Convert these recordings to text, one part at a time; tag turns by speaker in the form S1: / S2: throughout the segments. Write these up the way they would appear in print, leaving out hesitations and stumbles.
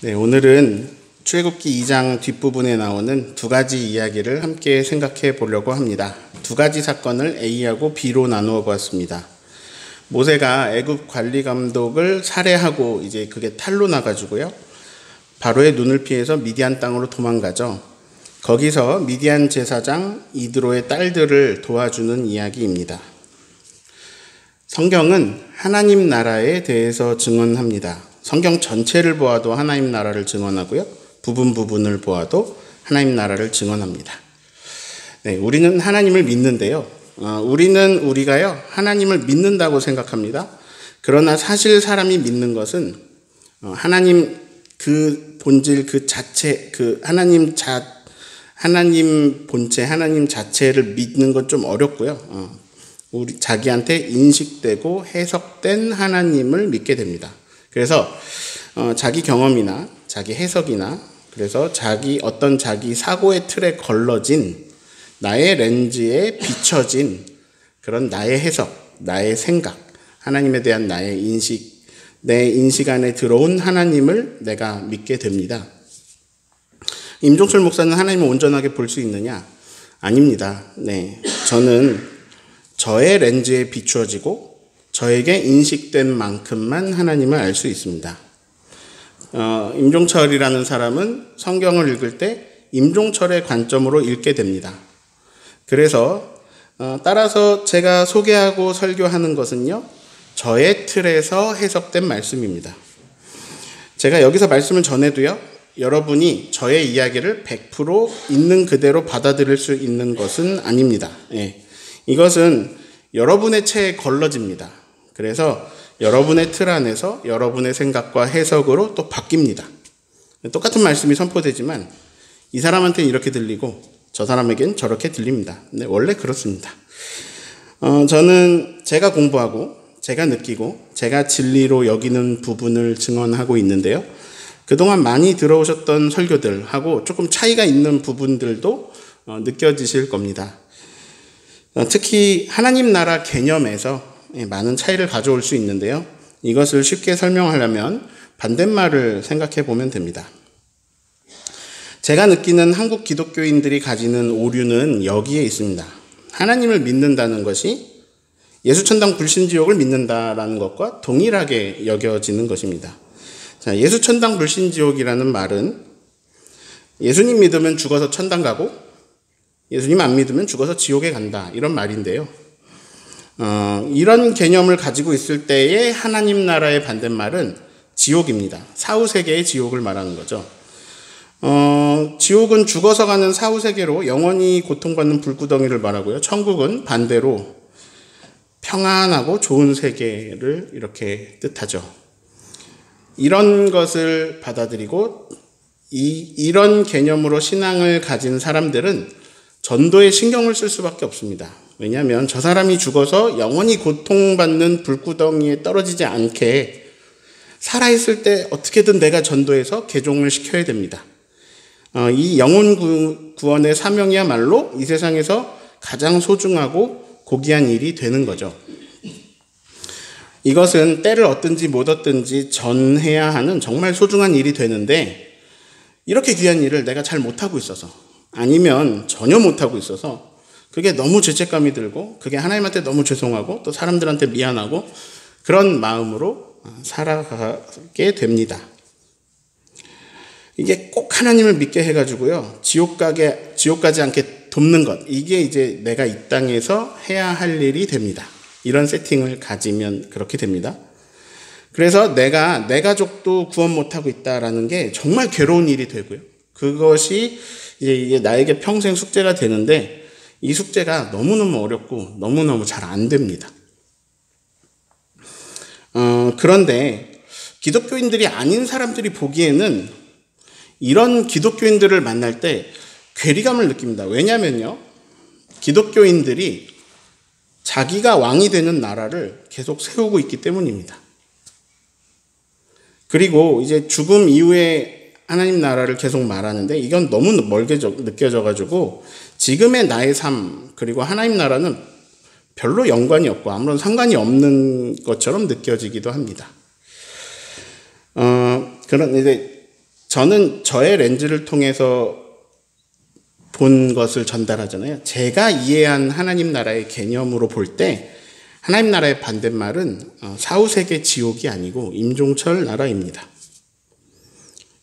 S1: 네, 오늘은 출애굽기 2장 뒷부분에 나오는 두 가지 이야기를 함께 생각해 보려고 합니다. 두 가지 사건을 A하고 B로 나누어 보았습니다. 모세가 애굽 관리 감독을 살해하고 이제 그게 탈로 나가지고요. 바로의 눈을 피해서 미디안 땅으로 도망가죠. 거기서 미디안 제사장 이드로의 딸들을 도와주는 이야기입니다. 성경은 하나님 나라에 대해서 증언합니다. 성경 전체를 보아도 하나님 나라를 증언하고요. 부분을 보아도 하나님 나라를 증언합니다. 네, 우리는 하나님을 믿는데요. 우리가요, 하나님을 믿는다고 생각합니다. 그러나 사실 사람이 믿는 것은 하나님 그 본질 그 자체, 하나님 본체, 하나님 자체를 믿는 건 좀 어렵고요. 우리 자기한테 인식되고 해석된 하나님을 믿게 됩니다. 그래서 자기 경험이나 자기 해석이나 그래서 자기 사고의 틀에 걸러진 나의 렌즈에 비춰진 그런 나의 해석, 나의 생각, 하나님에 대한 나의 인식, 내 인식 안에 들어온 하나님을 내가 믿게 됩니다. 임종철 목사는 하나님을 온전하게 볼 수 있느냐? 아닙니다. 네, 저는 저의 렌즈에 비추어지고 저에게 인식된 만큼만 하나님을 알 수 있습니다. 임종철이라는 사람은 성경을 읽을 때 임종철의 관점으로 읽게 됩니다. 그래서 따라서 제가 소개하고 설교하는 것은요, 저의 틀에서 해석된 말씀입니다. 제가 여기서 말씀을 전해도요, 여러분이 저의 이야기를 100% 있는 그대로 받아들일 수 있는 것은 아닙니다. 예. 이것은 여러분의 체에 걸러집니다. 그래서 여러분의 틀 안에서 여러분의 생각과 해석으로 또 바뀝니다. 똑같은 말씀이 선포되지만 이 사람한테는 이렇게 들리고 저 사람에겐 저렇게 들립니다. 네, 원래 그렇습니다. 저는 제가 공부하고 제가 느끼고 제가 진리로 여기는 부분을 증언하고 있는데요. 그동안 많이 들어오셨던 설교들하고 조금 차이가 있는 부분들도 느껴지실 겁니다. 특히 하나님 나라 개념에서 많은 차이를 가져올 수 있는데요. 이것을 쉽게 설명하려면 반대말을 생각해 보면 됩니다. 제가 느끼는 한국 기독교인들이 가지는 오류는 여기에 있습니다. 하나님을 믿는다는 것이 예수천당 불신지옥을 믿는다라는 것과 동일하게 여겨지는 것입니다. 자, 예수천당 불신지옥이라는 말은 예수님 믿으면 죽어서 천당 가고 예수님 안 믿으면 죽어서 지옥에 간다, 이런 말인데요. 이런 개념을 가지고 있을 때의 하나님 나라의 반대말은 지옥입니다. 사후세계의 지옥을 말하는 거죠. 지옥은 죽어서 가는 사후세계로 영원히 고통받는 불구덩이를 말하고요. 천국은 반대로 평안하고 좋은 세계를 이렇게 뜻하죠. 이런 것을 받아들이고 이런 개념으로 신앙을 가진 사람들은 전도에 신경을 쓸 수밖에 없습니다. 왜냐하면 저 사람이 죽어서 영원히 고통받는 불구덩이에 떨어지지 않게 살아있을 때 어떻게든 내가 전도해서 개종을 시켜야 됩니다. 이 영혼 구원의 사명이야말로 이 세상에서 가장 소중하고 고귀한 일이 되는 거죠. 이것은 때를 얻든지 못 얻든지 전해야 하는 정말 소중한 일이 되는데 이렇게 귀한 일을 내가 잘 못하고 있어서 아니면 전혀 못하고 있어서 그게 너무 죄책감이 들고 그게 하나님한테 너무 죄송하고 또 사람들한테 미안하고 그런 마음으로 살아가게 됩니다. 이게 꼭 하나님을 믿게 해가지고요, 지옥 가지 않게 돕는 것, 이게 이제 내가 이 땅에서 해야 할 일이 됩니다. 이런 세팅을 가지면 그렇게 됩니다. 그래서 내 가족도 구원 못하고 있다라는 게 정말 괴로운 일이 되고요. 그것이 이게 나에게 평생 숙제가 되는데 이 숙제가 너무너무 어렵고 너무너무 잘 안 됩니다. 그런데 기독교인들이 아닌 사람들이 보기에는 이런 기독교인들을 만날 때 괴리감을 느낍니다. 왜냐면요, 기독교인들이 자기가 왕이 되는 나라를 계속 세우고 있기 때문입니다. 그리고 이제 죽음 이후에 하나님 나라를 계속 말하는데 이건 너무 멀게 느껴져가지고 지금의 나의 삶 그리고 하나님 나라는 별로 연관이 없고 아무런 상관이 없는 것처럼 느껴지기도 합니다. 그런 이제 저는 저의 렌즈를 통해서 본 것을 전달하잖아요. 제가 이해한 하나님 나라의 개념으로 볼 때 하나님 나라의 반대말은 사후세계 지옥이 아니고 임종철 나라입니다.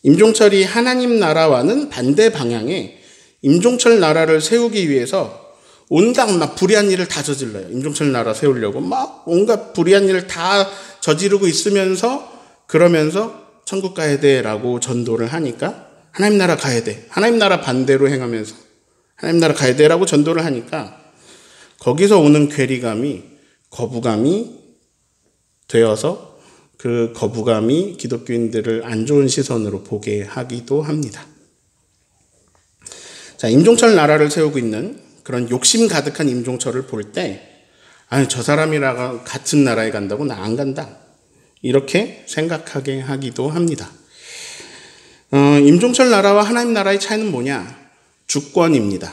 S1: 임종철이 하나님 나라와는 반대 방향에 임종철 나라를 세우기 위해서 온갖 막 불의한 일을 다 저질러요. 임종철 나라 세우려고 막 온갖 불의한 일을 다 저지르고 있으면서 그러면서 천국 가야 돼라고 전도를 하니까 하나님 나라 가야 돼. 하나님 나라 반대로 행하면서 하나님 나라 가야 돼라고 전도를 하니까 거기서 오는 괴리감이 거부감이 되어서 그 거부감이 기독교인들을 안 좋은 시선으로 보게 하기도 합니다. 자, 임종철 나라를 세우고 있는 그런 욕심 가득한 임종철을 볼 때, 아니, 저 사람이랑 같은 나라에 간다고 나 안 간다. 이렇게 생각하게 하기도 합니다. 임종철 나라와 하나님 나라의 차이는 뭐냐? 주권입니다.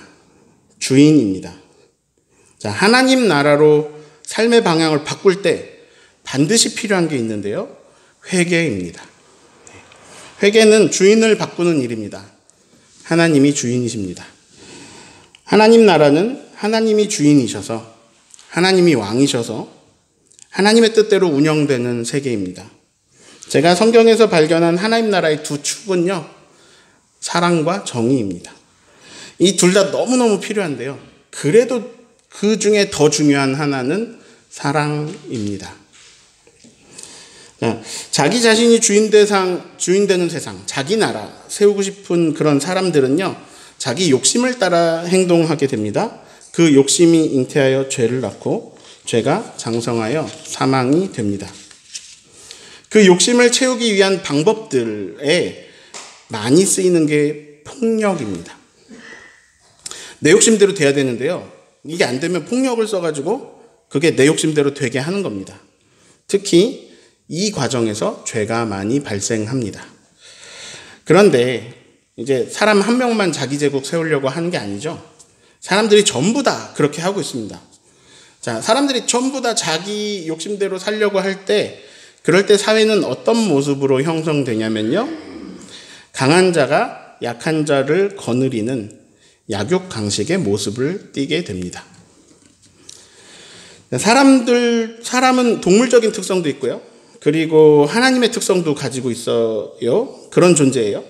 S1: 주인입니다. 자, 하나님 나라로 삶의 방향을 바꿀 때 반드시 필요한 게 있는데요. 회개입니다. 회개는 주인을 바꾸는 일입니다. 하나님이 주인이십니다. 하나님 나라는 하나님이 주인이셔서 하나님이 왕이셔서 하나님의 뜻대로 운영되는 세계입니다. 제가 성경에서 발견한 하나님 나라의 두 축은요, 사랑과 정의입니다. 이 둘 다 너무너무 필요한데요. 그래도 그 중에 더 중요한 하나는 사랑입니다. 자기 자신이 주인 되는 세상, 자기 나라 세우고 싶은 그런 사람들은요, 자기 욕심을 따라 행동하게 됩니다. 그 욕심이 잉태하여 죄를 낳고 죄가 장성하여 사망이 됩니다. 그 욕심을 채우기 위한 방법들에 많이 쓰이는 게 폭력입니다. 내 욕심대로 돼야 되는데요. 이게 안 되면 폭력을 써가지고 그게 내 욕심대로 되게 하는 겁니다. 특히 이 과정에서 죄가 많이 발생합니다. 그런데 이제 사람 한 명만 자기 제국 세우려고 하는 게 아니죠. 사람들이 전부 다 그렇게 하고 있습니다. 자, 사람들이 전부 다 자기 욕심대로 살려고 할 때, 그럴 때 사회는 어떤 모습으로 형성되냐면요. 강한 자가 약한 자를 거느리는 약육강식의 모습을 띠게 됩니다. 사람은 동물적인 특성도 있고요. 그리고 하나님의 특성도 가지고 있어요. 그런 존재예요.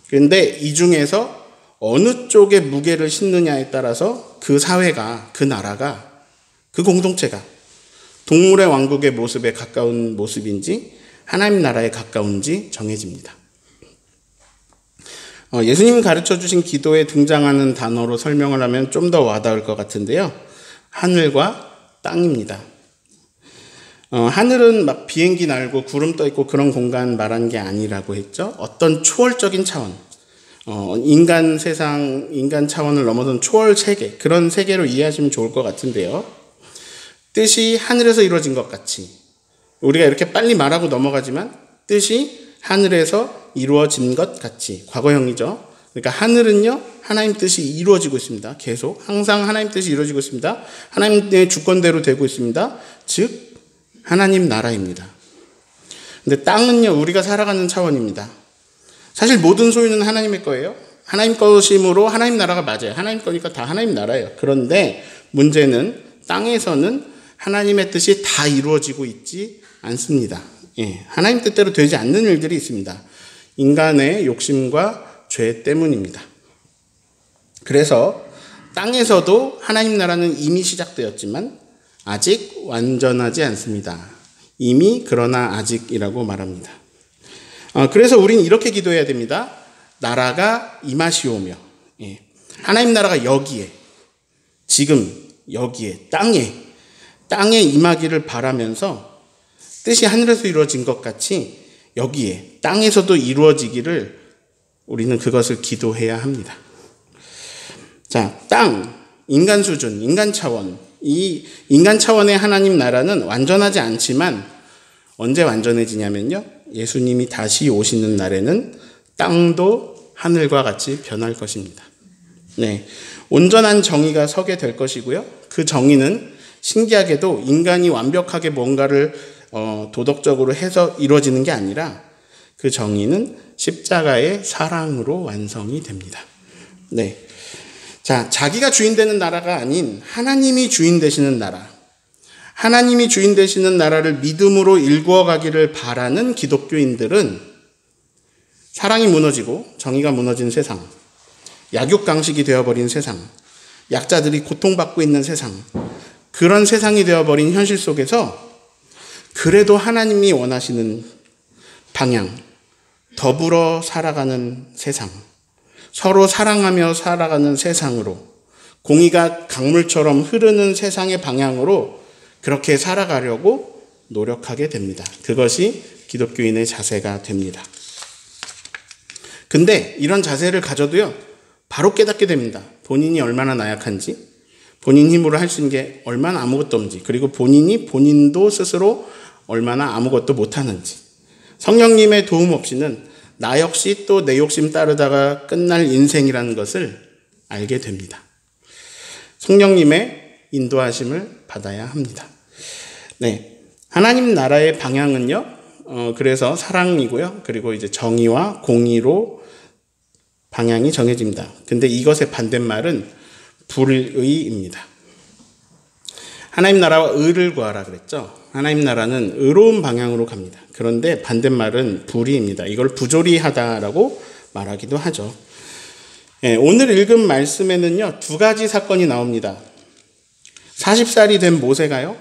S1: 그런데 이 중에서 어느 쪽에 무게를 싣느냐에 따라서 그 사회가, 그 나라가, 그 공동체가 동물의 왕국의 모습에 가까운 모습인지 하나님 나라에 가까운지 정해집니다. 예수님이 가르쳐 주신 기도에 등장하는 단어로 설명을 하면 좀 더 와닿을 것 같은데요. 하늘과 땅입니다. 하늘은 막 비행기 날고 구름 떠 있고 그런 공간 말한 게 아니라고 했죠. 어떤 초월적인 차원, 인간 세상, 인간 차원을 넘어선 초월 세계, 그런 세계로 이해하시면 좋을 것 같은데요. 뜻이 하늘에서 이루어진 것 같이, 우리가 이렇게 빨리 말하고 넘어가지만 뜻이 하늘에서 이루어진 것 같이, 과거형이죠. 그러니까 하늘은요, 하나님 뜻이 이루어지고 있습니다. 계속 항상 하나님 뜻이 이루어지고 있습니다. 하나님의 주권대로 되고 있습니다. 즉 하나님 나라입니다. 근데 땅은요, 우리가 살아가는 차원입니다. 사실 모든 소유는 하나님의 거예요. 하나님 것이므로 하나님 나라가 맞아요. 하나님 거니까 다 하나님 나라예요. 그런데 문제는 땅에서는 하나님의 뜻이 다 이루어지고 있지 않습니다. 하나님 뜻대로 되지 않는 일들이 있습니다. 인간의 욕심과 죄 때문입니다. 그래서 땅에서도 하나님 나라는 이미 시작되었지만 아직 완전하지 않습니다. 이미 그러나 아직이라고 말합니다. 그래서 우리는 이렇게 기도해야 됩니다. 나라가 임하시오며, 하나님 나라가 여기에, 지금 여기에, 땅에 임하기를 바라면서 뜻이 하늘에서 이루어진 것 같이 여기에 땅에서도 이루어지기를 우리는 그것을 기도해야 합니다. 자, 땅, 인간 수준, 인간 차원, 이 인간 차원의 하나님 나라는 완전하지 않지만 언제 완전해지냐면요, 예수님이 다시 오시는 날에는 땅도 하늘과 같이 변할 것입니다. 네, 온전한 정의가 서게 될 것이고요. 그 정의는 신기하게도 인간이 완벽하게 뭔가를 도덕적으로 해서 이루어지는 게 아니라 그 정의는 십자가의 사랑으로 완성이 됩니다. 네. 자, 자기가 주인 되는 나라가 아닌 하나님이 주인 되시는 나라. 하나님이 주인 되시는 나라를 믿음으로 일구어 가기를 바라는 기독교인들은 사랑이 무너지고 정의가 무너진 세상, 약육강식이 되어버린 세상, 약자들이 고통받고 있는 세상, 그런 세상이 되어버린 현실 속에서 그래도 하나님이 원하시는 방향, 더불어 살아가는 세상, 서로 사랑하며 살아가는 세상으로, 공의가 강물처럼 흐르는 세상의 방향으로 그렇게 살아가려고 노력하게 됩니다. 그것이 기독교인의 자세가 됩니다. 근데 이런 자세를 가져도요, 바로 깨닫게 됩니다. 본인이 얼마나 나약한지, 본인 힘으로 할 수 있는 게 얼마나 아무것도 없는지, 그리고 본인도 스스로 얼마나 아무것도 못하는지. 성령님의 도움 없이는 나 역시 또 내 욕심 따르다가 끝날 인생이라는 것을 알게 됩니다. 성령님의 인도하심을 받아야 합니다. 네, 하나님 나라의 방향은요, 그래서 사랑이고요. 그리고 이제 정의와 공의로 방향이 정해집니다. 근데 이것의 반대말은 불의입니다. 하나님 나라와 의를 구하라 그랬죠. 하나님 나라는 의로운 방향으로 갑니다. 그런데 반대말은 불의입니다. 이걸 부조리하다라고 말하기도 하죠. 예, 오늘 읽은 말씀에는요, 두 가지 사건이 나옵니다. 40살이 된 모세가요,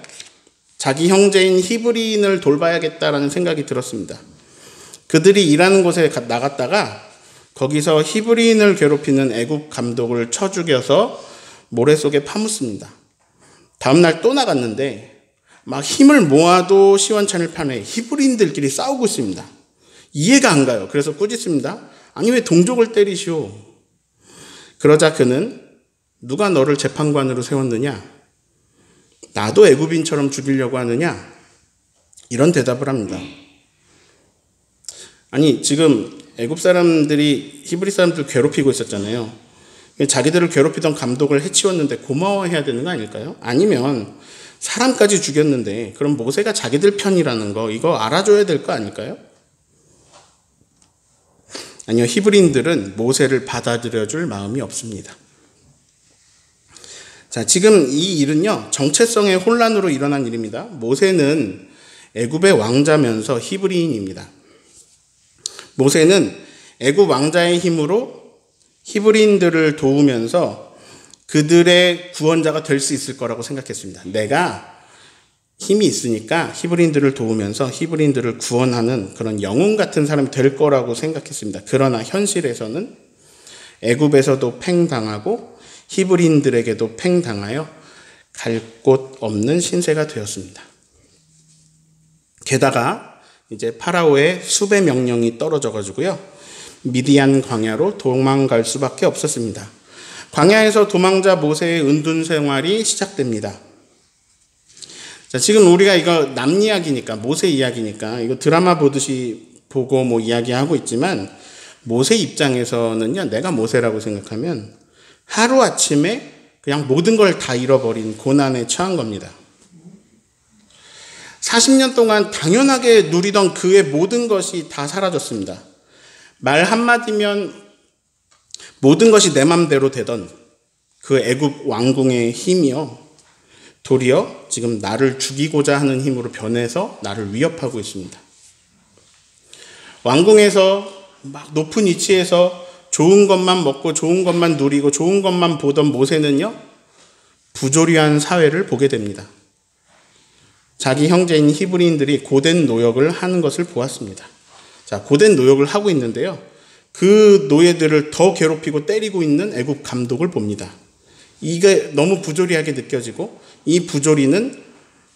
S1: 자기 형제인 히브리인을 돌봐야겠다라는 생각이 들었습니다. 그들이 일하는 곳에 나갔다가 거기서 히브리인을 괴롭히는 애굽 감독을 쳐 죽여서 모래 속에 파묻습니다. 다음날 또 나갔는데 막 힘을 모아도 시원찮을 판에 히브리인들끼리 싸우고 있습니다. 이해가 안 가요. 그래서 꾸짖습니다. 아니 왜 동족을 때리시오? 그러자 그는 누가 너를 재판관으로 세웠느냐? 나도 애굽인처럼 죽이려고 하느냐? 이런 대답을 합니다. 아니 지금 애굽 사람들이 히브리 사람들 괴롭히고 있었잖아요. 자기들을 괴롭히던 감독을 해치웠는데 고마워해야 되는 거 아닐까요? 아니면 사람까지 죽였는데 그럼 모세가 자기들 편이라는 거 이거 알아줘야 될 거 아닐까요? 아니요, 히브리인들은 모세를 받아들여줄 마음이 없습니다. 자, 지금 이 일은요, 정체성의 혼란으로 일어난 일입니다. 모세는 애굽의 왕자면서 히브리인입니다. 모세는 애굽 왕자의 힘으로 히브리인들을 도우면서 그들의 구원자가 될 수 있을 거라고 생각했습니다. 내가 힘이 있으니까 히브리인들을 도우면서 히브리인들을 구원하는 그런 영웅 같은 사람이 될 거라고 생각했습니다. 그러나 현실에서는 애굽에서도 팽당하고 히브리인들에게도 팽당하여 갈 곳 없는 신세가 되었습니다. 게다가 이제 파라오의 수배 명령이 떨어져 가지고요, 미디안 광야로 도망갈 수밖에 없었습니다. 광야에서 도망자 모세의 은둔 생활이 시작됩니다. 자, 지금 우리가 이거 남 이야기니까, 모세 이야기니까 이거 드라마 보듯이 보고 뭐 이야기하고 있지만, 모세 입장에서는요, 내가 모세라고 생각하면 하루아침에 그냥 모든 걸 다 잃어버린 고난에 처한 겁니다. 40년 동안 당연하게 누리던 그의 모든 것이 다 사라졌습니다. 말 한마디면 모든 것이 내 맘대로 되던 그 애굽 왕궁의 힘이요, 도리어 지금 나를 죽이고자 하는 힘으로 변해서 나를 위협하고 있습니다. 왕궁에서 막 높은 위치에서 좋은 것만 먹고 좋은 것만 누리고 좋은 것만 보던 모세는요, 부조리한 사회를 보게 됩니다. 자기 형제인 히브리인들이 고된 노역을 하는 것을 보았습니다. 자, 고된 노역을 하고 있는데요, 그 노예들을 더 괴롭히고 때리고 있는 애굽 감독을 봅니다. 이게 너무 부조리하게 느껴지고 이 부조리는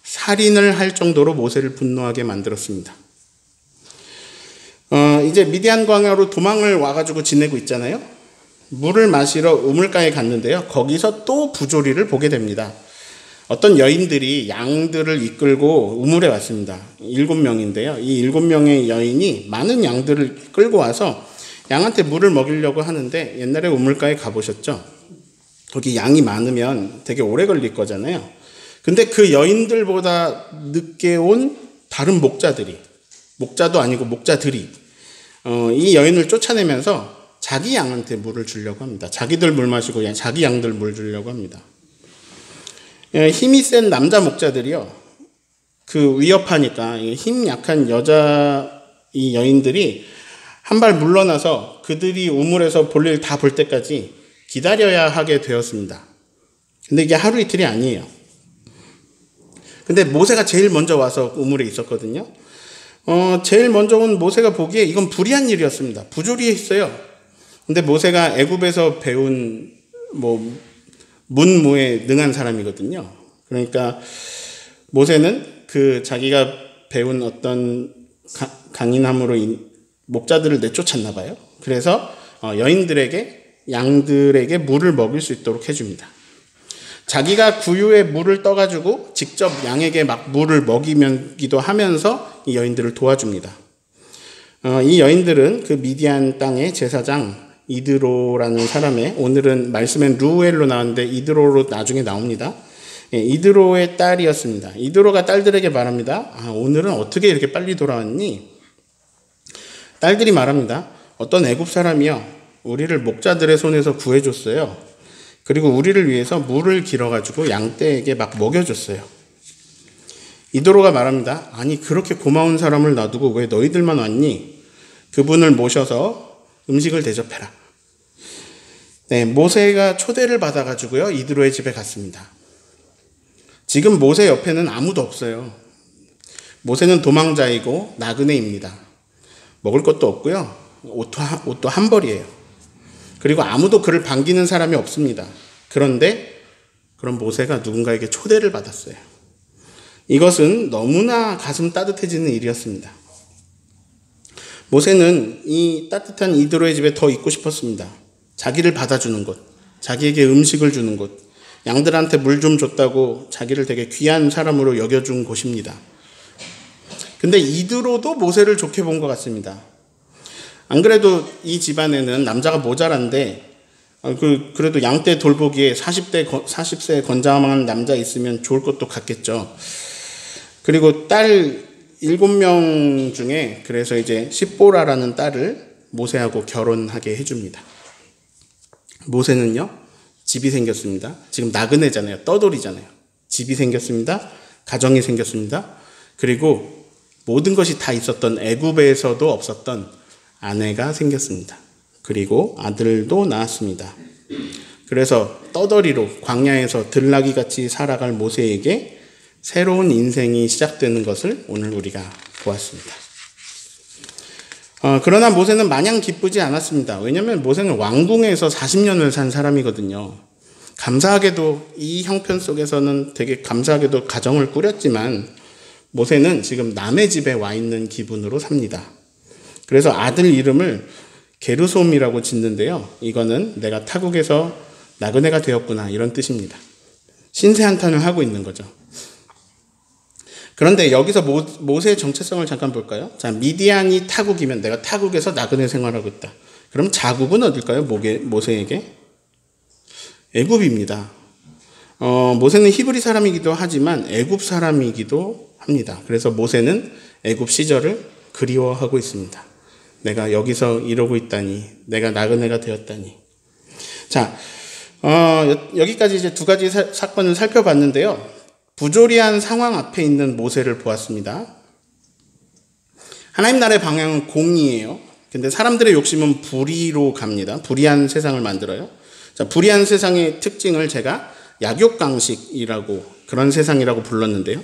S1: 살인을 할 정도로 모세를 분노하게 만들었습니다. 이제 미디안 광야로 도망을 와가지고 지내고 있잖아요. 물을 마시러 우물가에 갔는데요, 거기서 또 부조리를 보게 됩니다. 어떤 여인들이 양들을 이끌고 우물에 왔습니다. 7명인데요. 이 7명의 여인이 많은 양들을 끌고 와서 양한테 물을 먹이려고 하는데, 옛날에 우물가에 가보셨죠? 거기 양이 많으면 되게 오래 걸릴 거잖아요. 근데 그 여인들보다 늦게 온 다른 목자도 아니고 목자들이 이 여인을 쫓아내면서 자기 양한테 물을 주려고 합니다. 자기들 물 마시고 자기 양들 물 주려고 합니다. 힘이 센 남자 목자들이요, 그 위협하니까 힘 약한 이 여인들이 한 발 물러나서 그들이 우물에서 볼일 다 볼 때까지 기다려야 하게 되었습니다. 근데 이게 하루 이틀이 아니에요. 근데 모세가 제일 먼저 와서 우물에 있었거든요. 제일 먼저 온 모세가 보기에 이건 불의한 일이었습니다. 부조리했어요. 근데 모세가 애굽에서 배운 문무에 능한 사람이거든요. 그러니까 모세는 그 자기가 배운 어떤 강인함으로 목자들을 내쫓았나 봐요. 그래서 양들에게 물을 먹일 수 있도록 해줍니다. 자기가 구유에 물을 떠가지고 직접 양에게 막 물을 먹이기도 하면서 이 여인들을 도와줍니다. 이 여인들은 그 미디안 땅의 제사장 이드로라는 사람의, 오늘은 말씀엔 루엘로 나왔는데 이드로로 나중에 나옵니다. 이드로의 딸이었습니다. 이드로가 딸들에게 말합니다. 오늘은 어떻게 이렇게 빨리 돌아왔니? 딸들이 말합니다. 어떤 애굽 사람이요, 우리를 목자들의 손에서 구해줬어요. 그리고 우리를 위해서 물을 길어가지고 양떼에게 막 먹여줬어요. 이드로가 말합니다. 아니, 그렇게 고마운 사람을 놔두고 왜 너희들만 왔니? 그분을 모셔서 음식을 대접해라. 네, 모세가 초대를 받아가지고요, 이드로의 집에 갔습니다. 지금 모세 옆에는 아무도 없어요. 모세는 도망자이고 나그네입니다. 먹을 것도 없고요, 옷도 한 벌이에요. 그리고 아무도 그를 반기는 사람이 없습니다. 그런데 그런 모세가 누군가에게 초대를 받았어요. 이것은 너무나 가슴 따뜻해지는 일이었습니다. 모세는 이 따뜻한 이드로의 집에 더 있고 싶었습니다. 자기를 받아주는 곳, 자기에게 음식을 주는 곳, 양들한테 물 좀 줬다고 자기를 되게 귀한 사람으로 여겨준 곳입니다. 근데 이드로도 모세를 좋게 본 것 같습니다. 안 그래도 이 집안에는 남자가 모자란데, 그래도 양떼 돌보기에 40세 건장한 남자 있으면 좋을 것도 같겠죠. 그리고 딸 7명 중에 그래서 이제 십보라라는 딸을 모세하고 결혼하게 해줍니다. 모세는요, 집이 생겼습니다. 지금 나그네잖아요. 떠돌이잖아요. 집이 생겼습니다. 가정이 생겼습니다. 그리고 모든 것이 다 있었던 애굽에서도 없었던 아내가 생겼습니다. 그리고 아들도 낳았습니다. 그래서 떠돌이로 광야에서 들나귀같이 살아갈 모세에게 새로운 인생이 시작되는 것을 오늘 우리가 보았습니다. 그러나 모세는 마냥 기쁘지 않았습니다. 왜냐하면 모세는 왕궁에서 40년을 산 사람이거든요. 감사하게도 이 형편 속에서는 되게 감사하게도 가정을 꾸렸지만 모세는 지금 남의 집에 와 있는 기분으로 삽니다. 그래서 아들 이름을 게르솜이라고 짓는데요. 이거는 내가 타국에서 나그네가 되었구나, 이런 뜻입니다. 신세 한탄을 하고 있는 거죠. 그런데 여기서 모세의 정체성을 잠깐 볼까요? 자, 미디안이 타국이면 내가 타국에서 나그네 생활하고 있다. 그럼 자국은 어딜까요? 모세에게? 애굽입니다. 모세는 히브리 사람이기도 하지만 애굽 사람이기도 합니다. 그래서 모세는 애굽 시절을 그리워하고 있습니다. 내가 여기서 이러고 있다니, 내가 나그네가 되었다니. 자, 여기까지 이제 두 가지 사건을 살펴봤는데요. 부조리한 상황 앞에 있는 모세를 보았습니다. 하나님 나라의 방향은 공의예요. 근데 사람들의 욕심은 불의로 갑니다. 불의한 세상을 만들어요. 자, 불의한 세상의 특징을 제가 약육강식이라고, 그런 세상이라고 불렀는데요.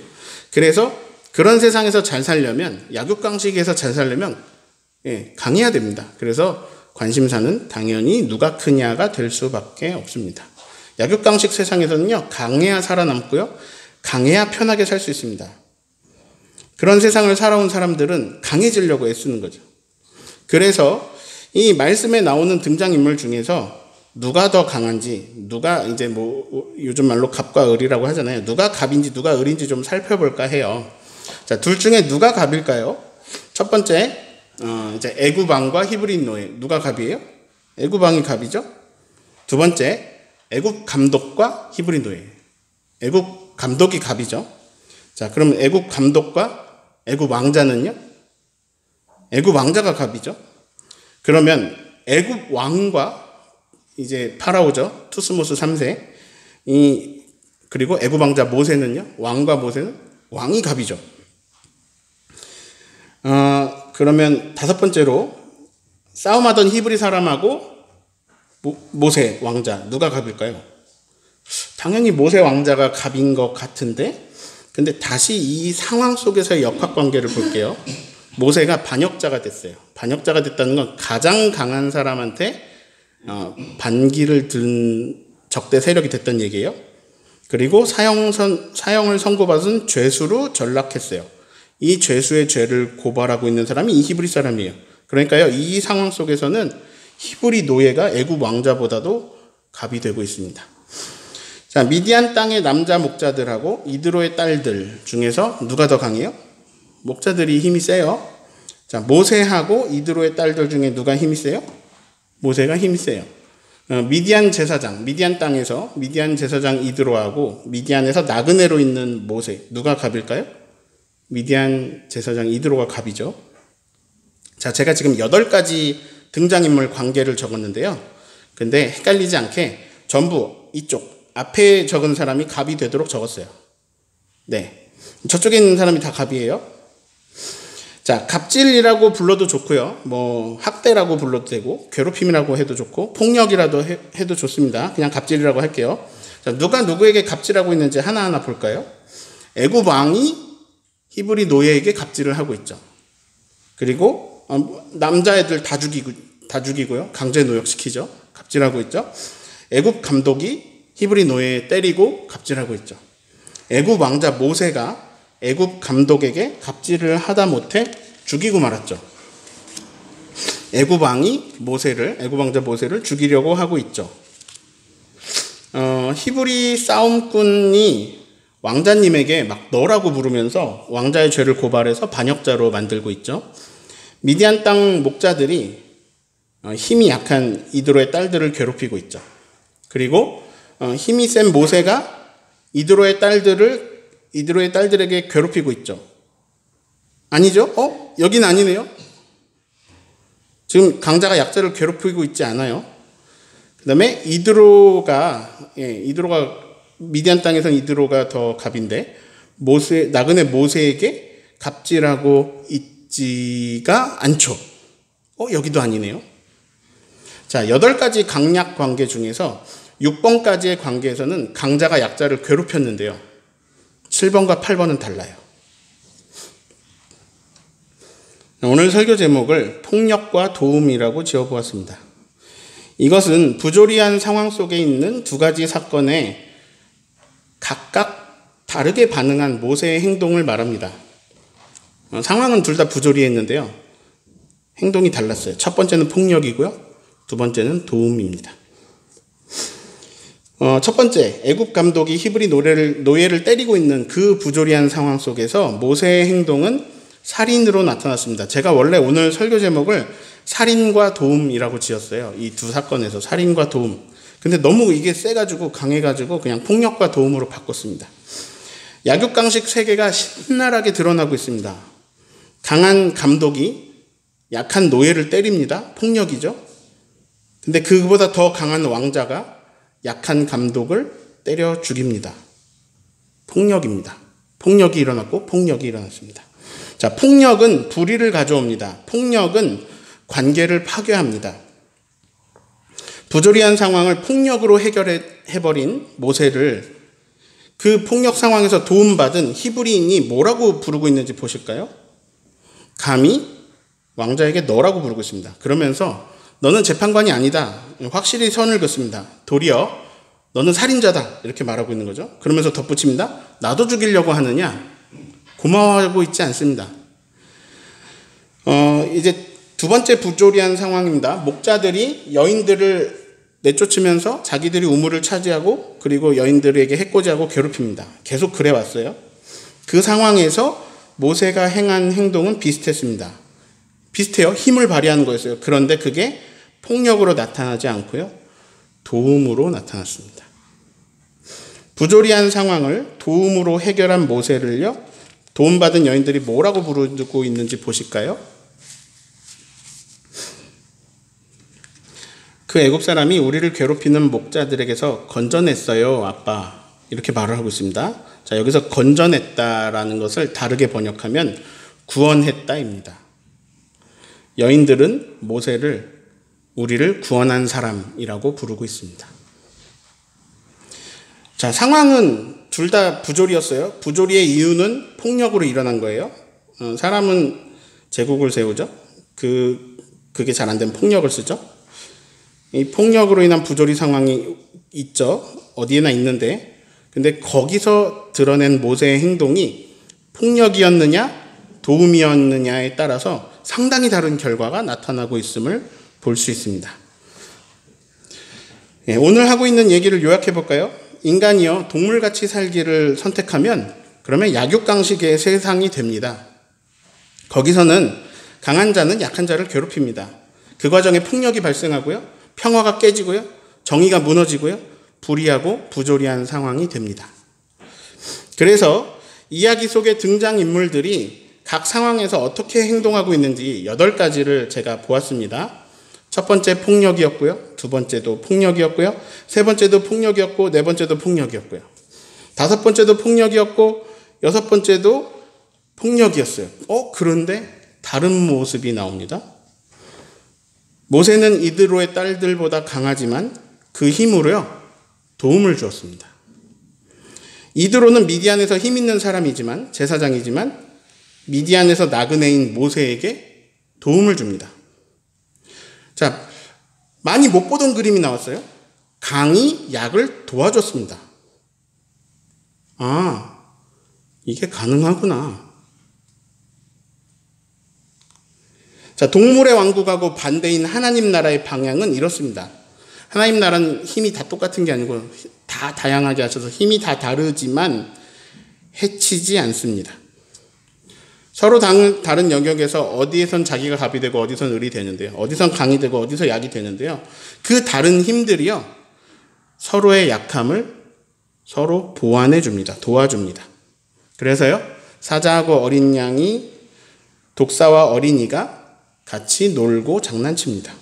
S1: 그래서 그런 세상에서 잘 살려면, 약육강식에서 잘 살려면 강해야 됩니다. 그래서 관심사는 당연히 누가 크냐가 될 수밖에 없습니다. 약육강식 세상에서는요, 강해야 살아남고요, 강해야 편하게 살 수 있습니다. 그런 세상을 살아온 사람들은 강해지려고 애쓰는 거죠. 그래서 이 말씀에 나오는 등장인물 중에서 누가 더 강한지, 누가 이제 요즘 말로 갑과 을이라고 하잖아요. 누가 갑인지 누가 을인지 좀 살펴볼까 해요. 자, 둘 중에 누가 갑일까요? 첫 번째, 이제 애굽 왕과 히브리 노예, 누가 갑이에요? 애굽 왕이 갑이죠. 두 번째, 애굽 감독과 히브리 노예, 애굽 감독이 갑이죠. 자, 그럼 애굽 감독과 애굽 왕자는요? 애굽 왕자가 갑이죠. 그러면 애굽 왕과 이제 파라오죠. 투스모스 3세. 그리고 애굽 왕자 모세는요. 왕과 모세는 왕이 갑이죠. 그러면 다섯 번째로 싸움하던 히브리 사람하고 모세 왕자 누가 갑일까요? 당연히 모세 왕자가 갑인 것 같은데, 근데 다시 이 상황 속에서의 역학관계를 볼게요. 모세가 반역자가 됐어요. 반역자가 됐다는 건 가장 강한 사람한테 반기를 든 적대 세력이 됐던 얘기예요. 그리고 사형을 선고받은 죄수로 전락했어요. 이 죄수의 죄를 고발하고 있는 사람이 이 히브리 사람이에요. 그러니까요, 이 상황 속에서는 히브리 노예가 애굽 왕자보다도 갑이 되고 있습니다. 자, 미디안 땅의 남자 목자들하고 이드로의 딸들 중에서 누가 더 강해요? 목자들이 힘이 세요. 자, 모세하고 이드로의 딸들 중에 누가 힘이 세요? 모세가 힘이 세요. 미디안 땅에서 미디안 제사장 이드로하고 미디안에서 나그네로 있는 모세, 누가 갑일까요? 미디안 제사장 이드로가 갑이죠. 자, 제가 지금 8가지 등장인물 관계를 적었는데요. 근데 헷갈리지 않게 전부 이쪽 앞에 적은 사람이 갑이 되도록 적었어요. 네, 저쪽에 있는 사람이 다 갑이에요. 자, 갑질이라고 불러도 좋고요. 뭐 학대라고 불러도 되고 괴롭힘이라고 해도 좋고 폭력이라도 해도 좋습니다. 그냥 갑질이라고 할게요. 자, 누가 누구에게 갑질하고 있는지 하나하나 볼까요? 애굽 왕이 히브리 노예에게 갑질을 하고 있죠. 그리고 남자애들 다 죽이고요. 강제 노역시키죠. 갑질하고 있죠. 애굽 감독이 히브리 노예 때리고 갑질하고 있죠. 애굽 왕자 모세가 애굽 감독에게 갑질을 하다 못해 죽이고 말았죠. 애굽 왕자 모세를 죽이려고 하고 있죠. 히브리 싸움꾼이 왕자님에게 막 너라고 부르면서 왕자의 죄를 고발해서 반역자로 만들고 있죠. 미디안 땅 목자들이 힘이 약한 이드로의 딸들을 괴롭히고 있죠. 그리고 힘이 센 모세가 이드로의 딸들에게 괴롭히고 있죠. 아니죠? 여긴 아니네요. 지금 강자가 약자를 괴롭히고 있지 않아요. 그 다음에 이드로가 미디안 땅에서는 이드로가 더 갑인데 나그네 모세에게 갑질하고 있지가 않죠. 여기도 아니네요. 자, 8가지 강약 관계 중에서 6번까지의 관계에서는 강자가 약자를 괴롭혔는데요. 7번과 8번은 달라요. 오늘 설교 제목을 폭력과 도움이라고 지어보았습니다. 이것은 부조리한 상황 속에 있는 2가지 사건에 각각 다르게 반응한 모세의 행동을 말합니다. 상황은 둘 다 부조리했는데요. 행동이 달랐어요. 첫 번째는 폭력이고요. 두 번째는 도움입니다. 첫 번째, 애굽 감독이 히브리 노예를 때리고 있는 그 부조리한 상황 속에서 모세의 행동은 살인으로 나타났습니다. 제가 원래 오늘 설교 제목을 살인과 도움이라고 지었어요. 이 두 사건에서 살인과 도움. 근데 너무 이게 세가지고 강해가지고 그냥 폭력과 도움으로 바꿨습니다. 약육강식 세계가 신랄하게 드러나고 있습니다. 강한 감독이 약한 노예를 때립니다. 폭력이죠. 근데 그보다 더 강한 왕자가 약한 감독을 때려 죽입니다. 폭력입니다. 폭력이 일어났고 폭력이 일어났습니다. 자, 폭력은 불의를 가져옵니다. 폭력은 관계를 파괴합니다. 부조리한 상황을 폭력으로 해결해버린 모세를 그 폭력 상황에서 도움받은 히브리인이 뭐라고 부르고 있는지 보실까요? 감히 왕자에게 너라고 부르고 있습니다. 그러면서 너는 재판관이 아니다. 확실히 선을 긋습니다. 도리어 너는 살인자다. 이렇게 말하고 있는 거죠. 그러면서 덧붙입니다. 나도 죽이려고 하느냐? 고마워하고 있지 않습니다. 이제 두 번째 부조리한 상황입니다. 목자들이 여인들을 내쫓으면서 자기들이 우물을 차지하고 그리고 여인들에게 해코지하고 괴롭힙니다. 계속 그래 왔어요. 그 상황에서 모세가 행한 행동은 비슷했습니다. 비슷해요. 힘을 발휘하는 거였어요. 그런데 그게 폭력으로 나타나지 않고요. 도움으로 나타났습니다. 부조리한 상황을 도움으로 해결한 모세를요. 도움받은 여인들이 뭐라고 부르고 있는지 보실까요? 그 애굽 사람이 우리를 괴롭히는 목자들에게서 건져냈어요, 아빠. 이렇게 말을 하고 있습니다. 자, 여기서 건져냈다라는 것을 다르게 번역하면 구원했다입니다. 여인들은 모세를 우리를 구원한 사람이라고 부르고 있습니다. 자, 상황은 둘 다 부조리였어요. 부조리의 이유는 폭력으로 일어난 거예요. 사람은 제국을 세우죠. 그게 잘 안 되면 폭력을 쓰죠. 이 폭력으로 인한 부조리 상황이 있죠. 어디에나 있는데, 근데 거기서 드러낸 모세의 행동이 폭력이었느냐 도움이었느냐에 따라서 상당히 다른 결과가 나타나고 있음을 볼 수 있습니다. 오늘 하고 있는 얘기를 요약해 볼까요? 인간이요, 동물같이 살기를 선택하면 그러면 약육강식의 세상이 됩니다. 거기서는 강한 자는 약한 자를 괴롭힙니다. 그 과정에 폭력이 발생하고요, 평화가 깨지고요, 정의가 무너지고요, 불의하고 부조리한 상황이 됩니다. 그래서 이야기 속의 등장인물들이 각 상황에서 어떻게 행동하고 있는지 8가지를 제가 보았습니다. 첫 번째 폭력이었고요, 두 번째도 폭력이었고요, 세 번째도 폭력이었고, 네 번째도 폭력이었고요, 다섯 번째도 폭력이었고, 여섯 번째도 폭력이었어요. 그런데 다른 모습이 나옵니다. 모세는 이드로의 딸들보다 강하지만 그 힘으로요, 도움을 주었습니다. 이드로는 미디안에서 힘 있는 사람이지만, 제사장이지만 미디안에서 나그네인 모세에게 도움을 줍니다. 자, 많이 못 보던 그림이 나왔어요. 강이 약을 도와줬습니다. 이게 가능하구나. 자, 동물의 왕국하고 반대인 하나님 나라의 방향은 이렇습니다. 하나님 나라는 힘이 다 똑같은 게 아니고 다 다양하게 하셔서 힘이 다 다르지만 해치지 않습니다. 서로 다른 영역에서 어디에선 자기가 갑이 되고 어디선 을이 되는데요. 어디선 강이 되고 어디서 약이 되는데요. 그 다른 힘들이요, 서로의 약함을 서로 보완해 줍니다. 도와줍니다. 그래서요, 사자하고 어린 양이, 독사와 어린이가 같이 놀고 장난칩니다.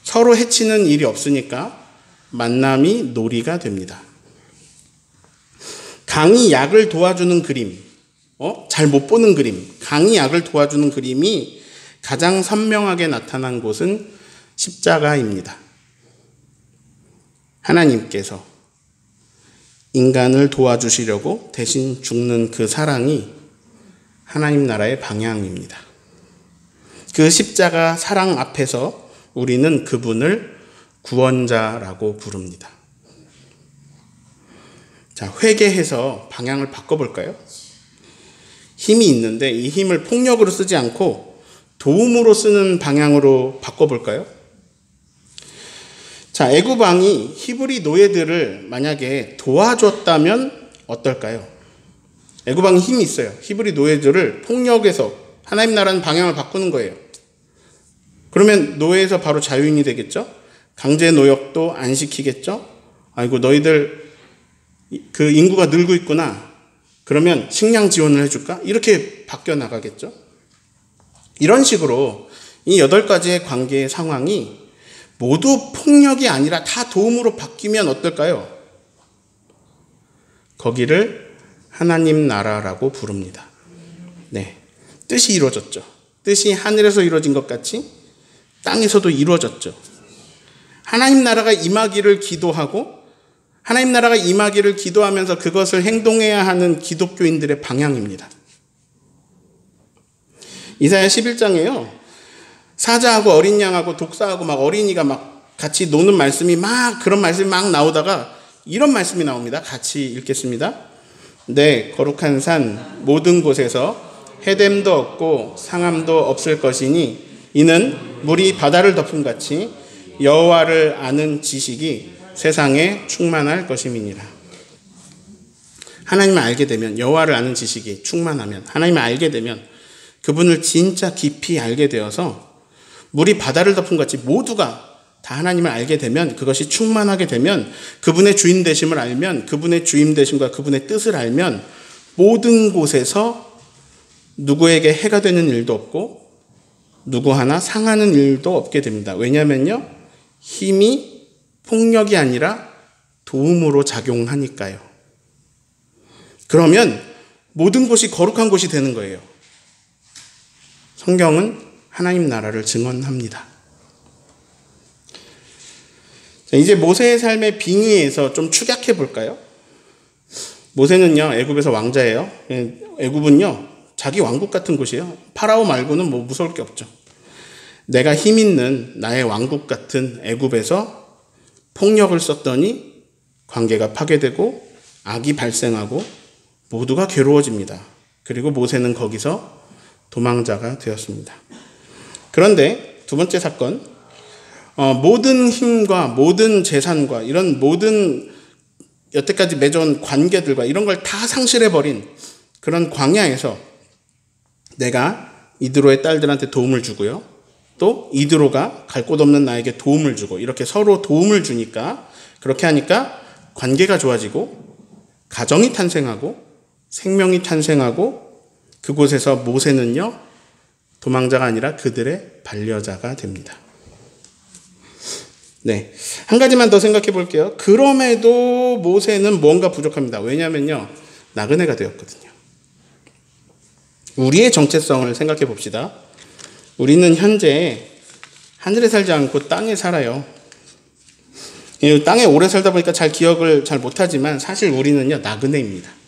S1: 서로 해치는 일이 없으니까 만남이 놀이가 됩니다. 강이 약을 도와주는 그림, 잘 못 보는 그림, 강이 약을 도와주는 그림이 가장 선명하게 나타난 곳은 십자가입니다. 하나님께서 인간을 도와주시려고 대신 죽는 그 사랑이 하나님 나라의 방향입니다. 그 십자가 사랑 앞에서 우리는 그분을 구원자라고 부릅니다. 자, 회개해서 방향을 바꿔볼까요? 힘이 있는데 이 힘을 폭력으로 쓰지 않고 도움으로 쓰는 방향으로 바꿔볼까요? 자, 애굽 왕이 히브리 노예들을 만약에 도와줬다면 어떨까요? 애굽 왕이 힘이 있어요. 히브리 노예들을 폭력에서 하나님 나라는 방향을 바꾸는 거예요. 그러면 노예에서 바로 자유인이 되겠죠? 강제 노역도 안 시키겠죠? 아이고, 너희들 그 인구가 늘고 있구나. 그러면 식량 지원을 해줄까? 이렇게 바뀌어 나가겠죠? 이런 식으로 이 8가지의 관계의 상황이 모두 폭력이 아니라 다 도움으로 바뀌면 어떨까요? 거기를 하나님 나라라고 부릅니다. 네, 뜻이 이루어졌죠. 뜻이 하늘에서 이루어진 것 같이 땅에서도 이루어졌죠. 하나님 나라가 임하기를 기도하고 하나님 나라가 임하기를 기도하면서 그것을 행동해야 하는 기독교인들의 방향입니다. 이사야 11장에요. 사자하고 어린 양하고 독사하고 막 어린이가 막 같이 노는 말씀이 그런 말씀이 막 나오다가 이런 말씀이 나옵니다. 같이 읽겠습니다. 네, 거룩한 산 모든 곳에서 해됨도 없고 상함도 없을 것이니 이는 물이 바다를 덮음 같이 여호와를 아는 지식이 세상에 충만할 것임이니라. 하나님을 알게 되면, 여호와를 아는 지식이 충만하면, 하나님을 알게 되면, 그분을 진짜 깊이 알게 되어서 물이 바다를 덮은 같이 모두가 다 하나님을 알게 되면, 그것이 충만하게 되면, 그분의 주인 되심을 알면, 그분의 주임 되심과 그분의 뜻을 알면 모든 곳에서 누구에게 해가 되는 일도 없고 누구 하나 상하는 일도 없게 됩니다. 왜냐면요, 힘이 폭력이 아니라 도움으로 작용하니까요. 그러면 모든 곳이 거룩한 곳이 되는 거예요. 성경은 하나님 나라를 증언합니다. 자, 이제 모세의 삶의 빙의에서 좀 축약해 볼까요? 모세는요, 애굽에서 왕자예요. 애굽은요, 자기 왕국 같은 곳이에요. 파라오 말고는 뭐 무서울 게 없죠. 내가 힘 있는 나의 왕국 같은 애굽에서 폭력을 썼더니 관계가 파괴되고 악이 발생하고 모두가 괴로워집니다. 그리고 모세는 거기서 도망자가 되었습니다. 그런데 두 번째 사건, 모든 힘과 모든 재산과 이런 모든 여태까지 맺어온 관계들과 이런 걸 다 상실해버린 그런 광야에서 내가 이드로의 딸들한테 도움을 주고요. 또 이드로가 갈 곳 없는 나에게 도움을 주고 이렇게 서로 도움을 주니까 그렇게 하니까 관계가 좋아지고 가정이 탄생하고 생명이 탄생하고 그곳에서 모세는요, 도망자가 아니라 그들의 반려자가 됩니다. 네, 한 가지만 더 생각해 볼게요. 그럼에도 모세는 뭔가 부족합니다. 왜냐하면요, 나그네가 되었거든요. 우리의 정체성을 생각해 봅시다. 우리는 현재 하늘에 살지 않고 땅에 살아요. 땅에 오래 살다 보니까 잘 기억을 잘 못하지만 사실 우리는요, 나그네입니다.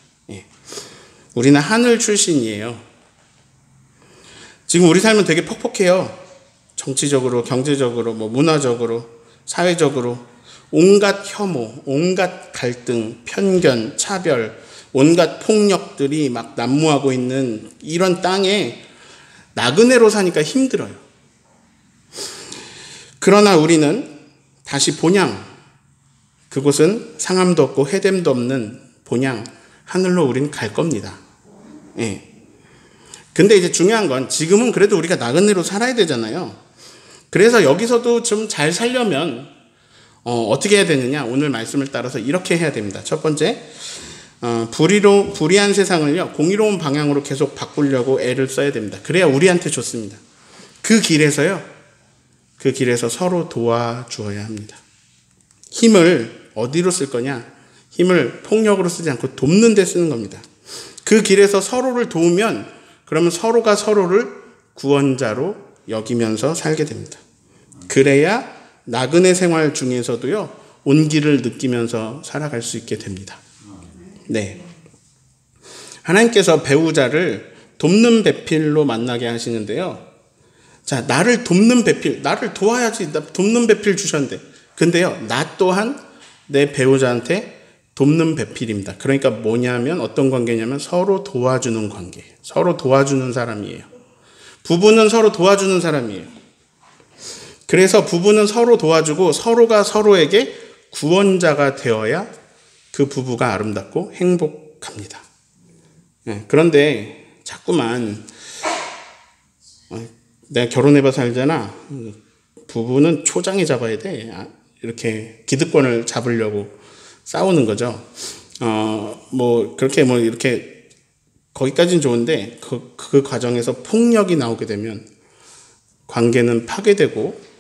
S1: 우리는 하늘 출신이에요. 지금 우리 삶은 되게 퍽퍽해요. 정치적으로, 경제적으로, 문화적으로, 사회적으로 온갖 혐오, 온갖 갈등, 편견, 차별, 온갖 폭력들이 막 난무하고 있는 이런 땅에 나그네로 사니까 힘들어요. 그러나 우리는 다시 본향, 그곳은 상함도 없고 해됨도 없는 본향, 하늘로 우린 갈 겁니다. 예. 근데 이제 중요한 건 지금은 그래도 우리가 나그네로 살아야 되잖아요. 그래서 여기서도 좀 잘 살려면 어떻게 해야 되느냐? 오늘 말씀을 따라서 이렇게 해야 됩니다. 첫 번째, 불의한 세상을요, 공의로운 방향으로 계속 바꾸려고 애를 써야 됩니다. 그래야 우리한테 좋습니다. 그 길에서 서로 도와주어야 합니다. 힘을 어디로 쓸 거냐? 힘을 폭력으로 쓰지 않고 돕는 데 쓰는 겁니다. 그 길에서 서로를 도우면 그러면 서로가 서로를 구원자로 여기면서 살게 됩니다. 그래야 나그네 생활 중에서도요, 온기를 느끼면서 살아갈 수 있게 됩니다. 네. 하나님께서 배우자를 돕는 배필로 만나게 하시는데요. 자, 나를 돕는 배필, 나를 도와야지, 돕는 배필 주셨는데. 근데요, 나 또한 내 배우자한테 돕는 배필입니다. 그러니까 뭐냐면 어떤 관계냐면 서로 도와주는 관계. 서로 도와주는 사람이에요. 부부는 서로 도와주는 사람이에요. 그래서 부부는 서로 도와주고 서로가 서로에게 구원자가 되어야 그 부부가 아름답고 행복합니다. 그런데 자꾸만 내가 결혼해봐 살잖아. 부부는 초장에 잡아야 돼. 이렇게 기득권을 잡으려고 싸우는 거죠. 이렇게 거기까지는 좋은데 그 과정에서 폭력이 나오게 되면 관계는 파괴되고,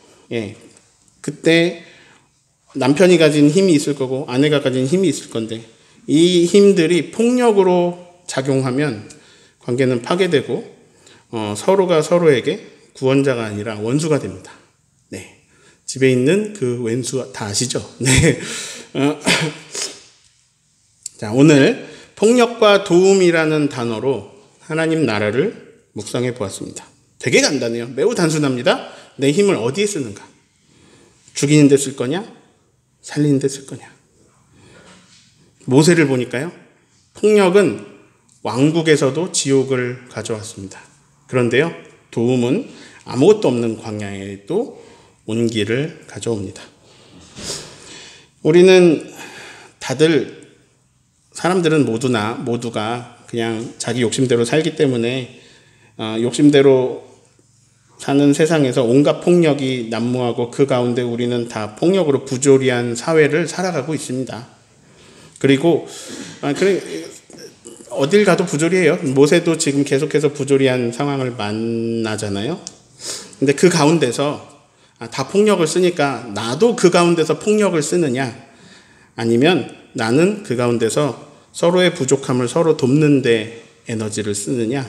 S1: 그때 남편이 가진 힘이 있을 거고 아내가 가진 힘이 있을 건데 이 힘들이 폭력으로 작용하면 관계는 파괴되고 서로가 서로에게 구원자가 아니라 원수가 됩니다. 네, 집에 있는 그 왼수 다 아시죠? 네. 자, 오늘 폭력과 도움이라는 단어로 하나님 나라를 묵상해 보았습니다. 되게 간단해요. 매우 단순합니다. 내 힘을 어디에 쓰는가? 죽이는 데 쓸 거냐? 살리는 데 쓸 거냐? 모세를 보니까요, 폭력은 왕국에서도 지옥을 가져왔습니다. 그런데요, 도움은 아무것도 없는 광야에 또 온기를 가져옵니다. 우리는 사람들은 모두가 그냥 자기 욕심대로 살기 때문에 욕심대로 사는 세상에서 온갖 폭력이 난무하고 그 가운데 우리는 다 폭력으로 부조리한 사회를 살아가고 있습니다. 그리고 어딜 가도 부조리해요. 모세도 지금 계속해서 부조리한 상황을 만나잖아요. 근데 그 가운데서 다 폭력을 쓰니까 나도 그 가운데서 폭력을 쓰느냐, 아니면 나는 그 가운데서 서로의 부족함을 서로 돕는 데 에너지를 쓰느냐,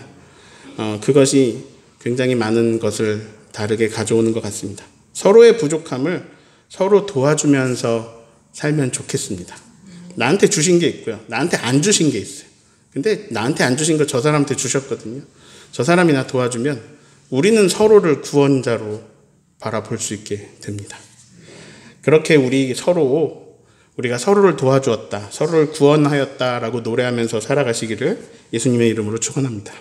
S1: 그것이 굉장히 많은 것을 다르게 가져오는 것 같습니다. 서로의 부족함을 서로 도와주면서 살면 좋겠습니다. 나한테 주신 게 있고요, 나한테 안 주신 게 있어요. 근데 나한테 안 주신 거 저 사람한테 주셨거든요. 저 사람이 나 도와주면 우리는 서로를 구원자로 바라볼 수 있게 됩니다. 그렇게 우리가 서로를 도와주었다, 서로를 구원하였다라고 노래하면서 살아가시기를 예수님의 이름으로 축원합니다.